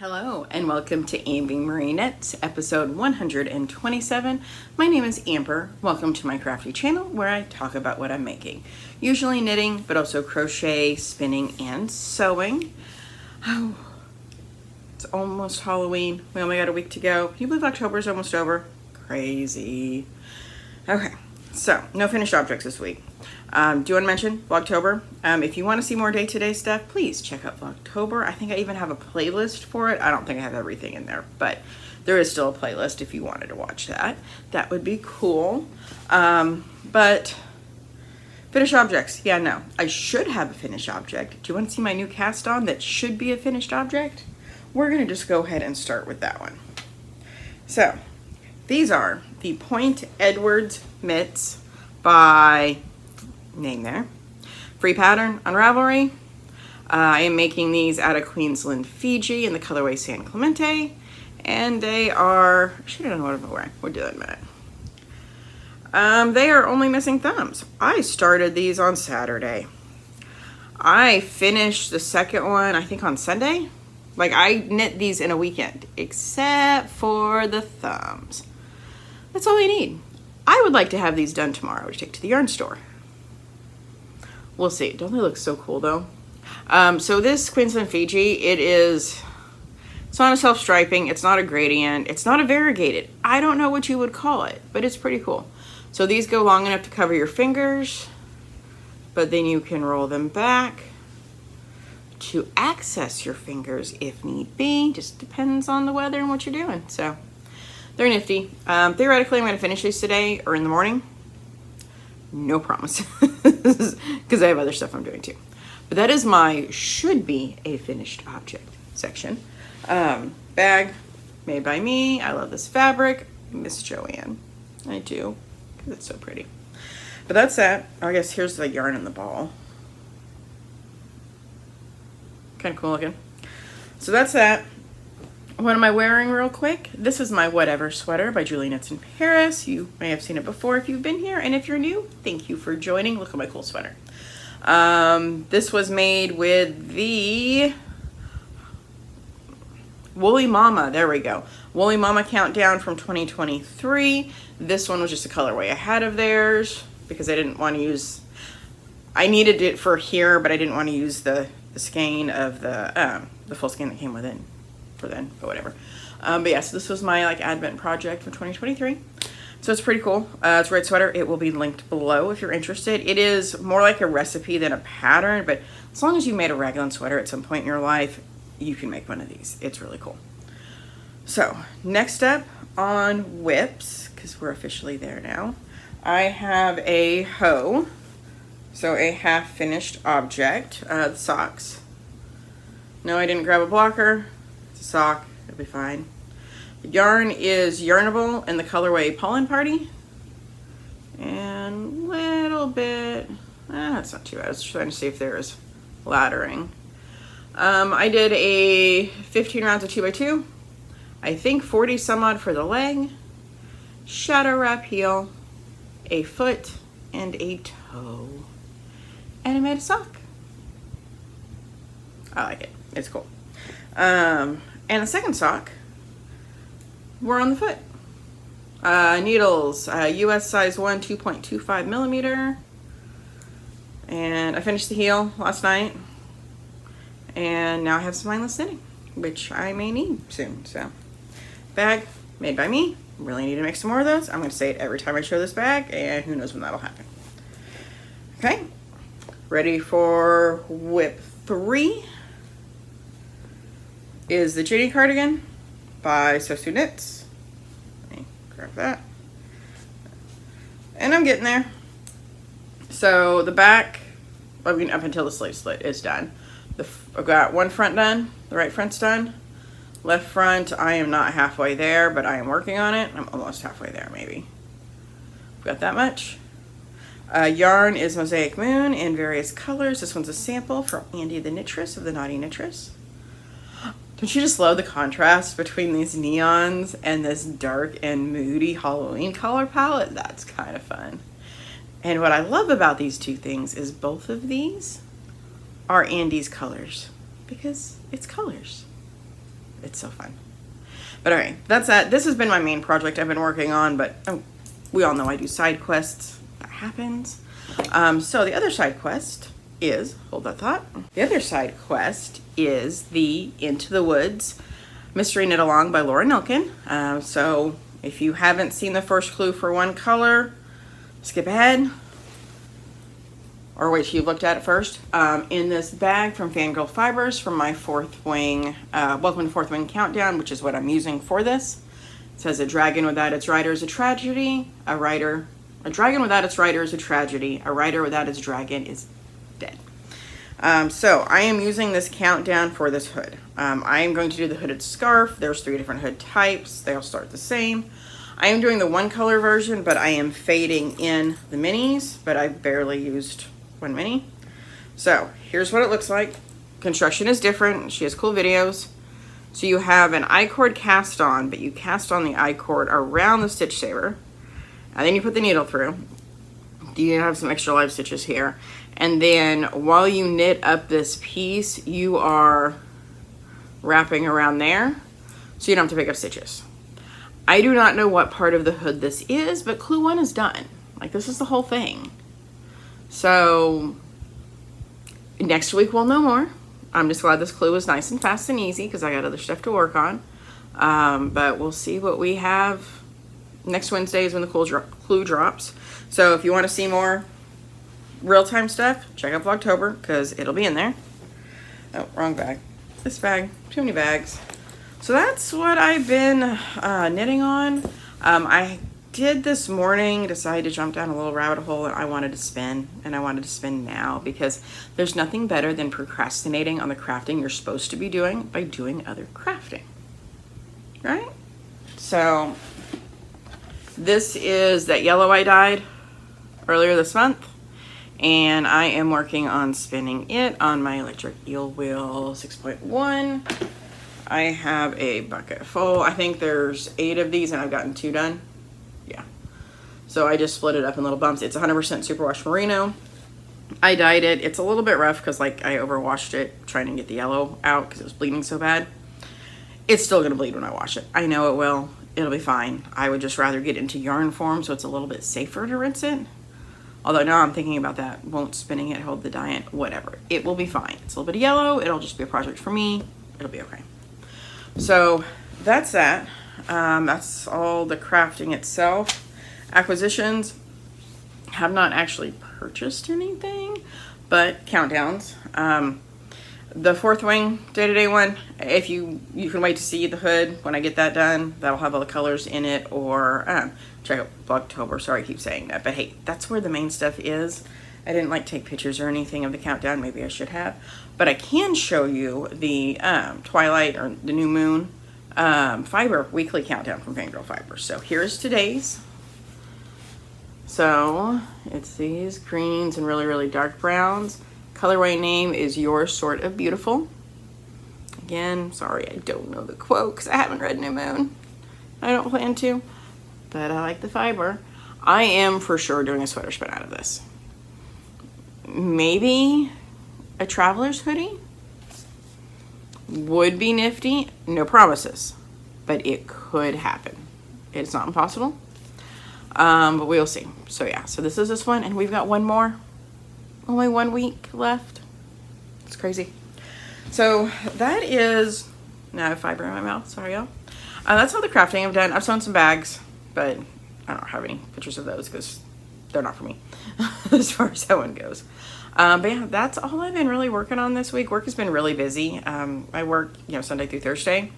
Hello and welcome to Ambymarieknits, episode 127. My name is Amber. Welcome to my crafty channel where I talk about what I'm making. Usually knitting, but also crochet, spinning, and sewing. Oh, it's almost Halloween. We only got a week to go. Can you believe October is almost over? Crazy. Okay, so no finished objects this week. Do you want to mention Vlogtober? If you want to see more day-to-day stuff, please check out Vlogtober. I think I even have a playlist for it. I don't think I have everything in there, but there is still a playlist if you wanted to watch that. That would be cool. But finished objects. Yeah, no. I should have a finished object. Do you want to see my new cast on that should be a finished object? We're going to just go ahead and start with that one. So, these are the Point Edwards mitts by... name there. Free pattern on Ravelry. I am making these out of Queensland, Fiji in the colorway San Clemente. And they are, I should have known what I'm wearing. We'll do that in a minute. They are only missing thumbs. I started these on Saturday. I finished the second one, I think on Sunday. Like I knit these in a weekend, except for the thumbs. That's all we need. I would like to have these done tomorrow to take to the yarn store. We'll see. Don't they look so cool though? So this Queensland Fiji, it's not a self-striping, it's not a gradient, it's not a variegated. I don't know what you would call it, but it's pretty cool. So these go long enough to cover your fingers, but then you can roll them back to access your fingers if need be. Just depends on the weather and what you're doing. So they're nifty. Theoretically, I'm going to finish these today or in the morning. No promises, because I have other stuff I'm doing too. But that is my should be a finished object section. Bag made by me. I love this fabric. Miss Joanne. I do, because it's so pretty. But that's that. I guess here's the yarn and the ball. Kind of cool looking. So that's that. What am I wearing real quick? This is my Whatever sweater by Julie Knits in Paris. You may have seen it before if you've been here. And if you're new, thank you for joining. Look at my cool sweater. This was made with the Woolly Mama. There we go. Woolly Mama Countdown from 2023. This one was just a colorway ahead of theirs because I didn't want to use... I needed it for here, but I didn't want to use the skein of the full skein that came with it. Then, but whatever. But yes, this was my like advent project for 2023. So it's pretty cool. It's a red sweater. It will be linked below if you're interested. It is more like a recipe than a pattern, but as long as you made a raglan sweater at some point in your life, you can make one of these. It's really cool. So next up on whips, because we're officially there now, I have a hoe. So a half finished object. The socks. No, I didn't grab a blocker. Sock, it'll be fine. The yarn is Yarnable in the colorway Pollen Party. And little bit, that's not too bad. I was trying to see if there is laddering. I did a 15 rounds of 2x2. I think 40 some odd for the leg. Shadow wrap heel, a foot, and a toe. And I made a sock. I like it. It's cool. And the second sock, we're on the foot. Needles, US size 1, 2.25 millimeter. And I finished the heel last night. And now I have some mindless knitting, which I may need soon. So, bag made by me. Really need to make some more of those. I'm going to say it every time I show this bag, and who knows when that'll happen. Okay, ready for whip 3. Is the Ginny cardigan by Sosu Knits. Let me grab that. And I'm getting there. So the back, I mean up until the sleeve slit is done. I've got one front done, the right front's done. Left front, I am not halfway there, but I am working on it. I'm almost halfway there maybe. Got that much. Yarn is Mosaic Moon in various colors. This one's a sample from Andy the Knitress of the Naughty Knitress. Don't you just love the contrast between these neons and this dark and moody Halloween color palette? That's kind of fun. And what I love about these two things is both of these are Andy's colors because it's colors. It's so fun. But okay, that's that. This has been my main project I've been working on, but we all know I do side quests. That happens. So the other side quest is, hold that thought. The other side quest is the Into the Woods Mystery Knit Along by Laura Nilkin. So if you haven't seen the first clue for one color, skip ahead. Or wait till you've looked at it first. In this bag from Fangirl Fibers from my Fourth Wing, Welcome to Fourth Wing Countdown, which is what I'm using for this. It says a dragon without its rider is a tragedy. A dragon without its rider is a tragedy. A rider without its dragon is dead. So I am using this countdown for this hood. I am going to do the hooded scarf. There's 3 different hood types. They all start the same. I am doing the one color version, but I am fading in the minis, but I've barely used one mini. So here's what it looks like. Construction is different. She has cool videos. So you have an I-cord cast on, but you cast on the I-cord around the stitch saver, and then you put the needle through. You have some extra live stitches here, and then while you knit up this piece, you are wrapping around there so you don't have to pick up stitches. I do not know what part of the hood this is, but clue 1 is done. Like, this is the whole thing. So next week we'll know more. I'm just glad this clue was nice and fast and easy because I got other stuff to work on. But we'll see what we have. Next Wednesday is when the clue drops. So if you want to see more real-time stuff, check out Vlogtober because it'll be in there. Oh, wrong bag. This bag. Too many bags. So that's what I've been knitting on. I did this morning decide to jump down a little rabbit hole, and I wanted to spin, and I wanted to spin now because there's nothing better than procrastinating on the crafting you're supposed to be doing by doing other crafting, right? So this is that yellow I dyed earlier this month, and I am working on spinning it on my electric Eel Wheel 6.1. I have a bucket full. I think there's 8 of these and I've gotten 2 done. Yeah. So I just split it up in little bumps. It's 100% superwash merino. I dyed it. It's a little bit rough because like I overwashed it trying to get the yellow out because it was bleeding so bad. It's still going to bleed when I wash it. I know it will. It'll be fine. I would just rather get into yarn form so it's a little bit safer to rinse it. Although now I'm thinking about that. Won't spinning it hold the dye in? Whatever. It will be fine. It's a little bit of yellow. It'll just be a project for me. It'll be okay. So that's that. That's all the crafting itself. Acquisitions. Have not actually purchased anything, but countdowns. The Fourth Wing day-to-day one, if you can wait to see the hood when I get that done. That'll have all the colors in it, or check out Vlogtober. Sorry I keep saying that, but hey, that's where the main stuff is. I didn't like take pictures or anything of the countdown. Maybe I should have, but I can show you the Twilight or the New Moon fiber weekly countdown from Fangirl Fibers. So here's today's. So it's these greens and really, really dark browns. Colorway name is Your Sort of Beautiful. Again, sorry, I don't know the quote because I haven't read New Moon. I don't plan to, but I like the fiber. I am for sure doing a sweater spin out of this. Maybe a traveler's hoodie would be nifty. No promises, but it could happen. It's not impossible, but we'll see. So yeah, so this is this one, and we've got one more. Only 1 week left. It's crazy. So that is, now I have fiber in my mouth, sorry y'all. That's all the crafting I've done. I've sewn some bags, but I don't have any pictures of those because they're not for me as far as that one goes. But yeah, that's all I've been really working on this week. Work has been really busy. I work, Sunday through Thursday,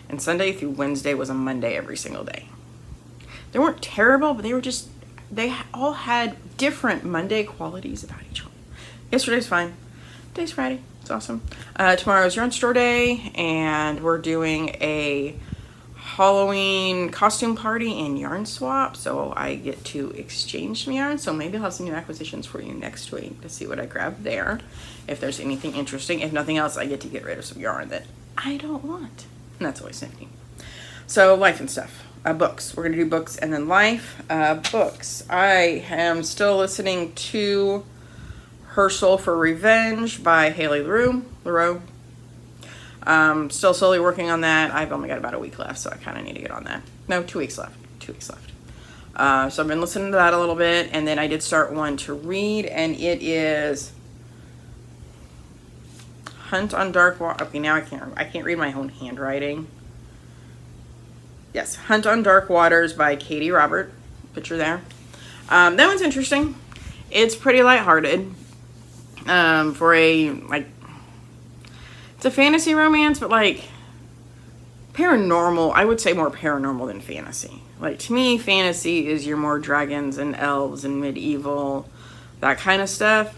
and Sunday through Wednesday was a Monday every single day. They weren't terrible, but they all had different Monday qualities about each one. Yesterday's fine. Today's Friday. It's awesome. Tomorrow's yarn store day, and we're doing a Halloween costume party and yarn swap, so I get to exchange some yarn. So maybe I'll have some new acquisitions for you next week to see what I grab there, if there's anything interesting. If nothing else, I get to get rid of some yarn that I don't want, and that's always nifty. So life and stuff. Books. We're gonna do books and then life. Books. I am still listening to Her Soul for Revenge by Haley LaRoe. Still slowly working on that. I've only got about a week left, so I kind of need to get on that. No, 2 weeks left. 2 weeks left. So I've been listening to that a little bit, and then I did start one to read, and it is Hunt on Dark Water. Okay, now I can't read my own handwriting. Yes, Hunt on Dark Waters by Katie Robert. Picture there. That one's interesting. It's pretty lighthearted. For a, like, it's a fantasy romance, but like paranormal. I would say more paranormal than fantasy. Like, to me, fantasy is your more dragons and elves and medieval, that kind of stuff.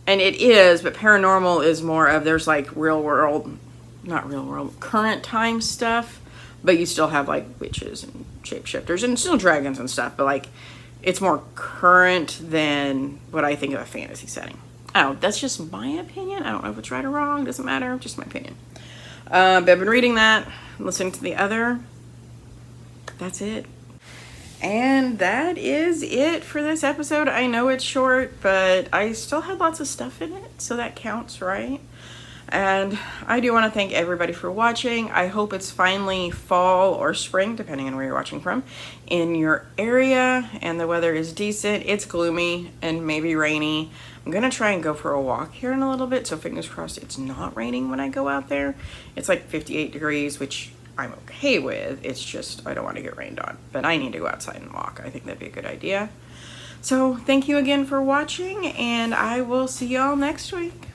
And it is, but paranormal is more of, there's like real world, not real world, current time stuff, but you still have like witches and shapeshifters and still dragons and stuff, but like it's more current than what I think of a fantasy setting. Oh, that's just my opinion. I don't know if it's right or wrong. Doesn't matter. Just my opinion. But I've been reading that, listening to the other. That's it. And that is it for this episode. I know it's short, but I still had lots of stuff in it, so that counts, right? And I do want to thank everybody for watching. I hope it's finally fall or spring, depending on where you're watching from, in your area, and the weather is decent. It's gloomy and maybe rainy. I'm gonna try and go for a walk here in a little bit, so fingers crossed it's not raining when I go out there. It's like 58 degrees, which I'm okay with. It's just I don't want to get rained on, but I need to go outside and walk. I think that'd be a good idea. So thank you again for watching, and I will see y'all next week.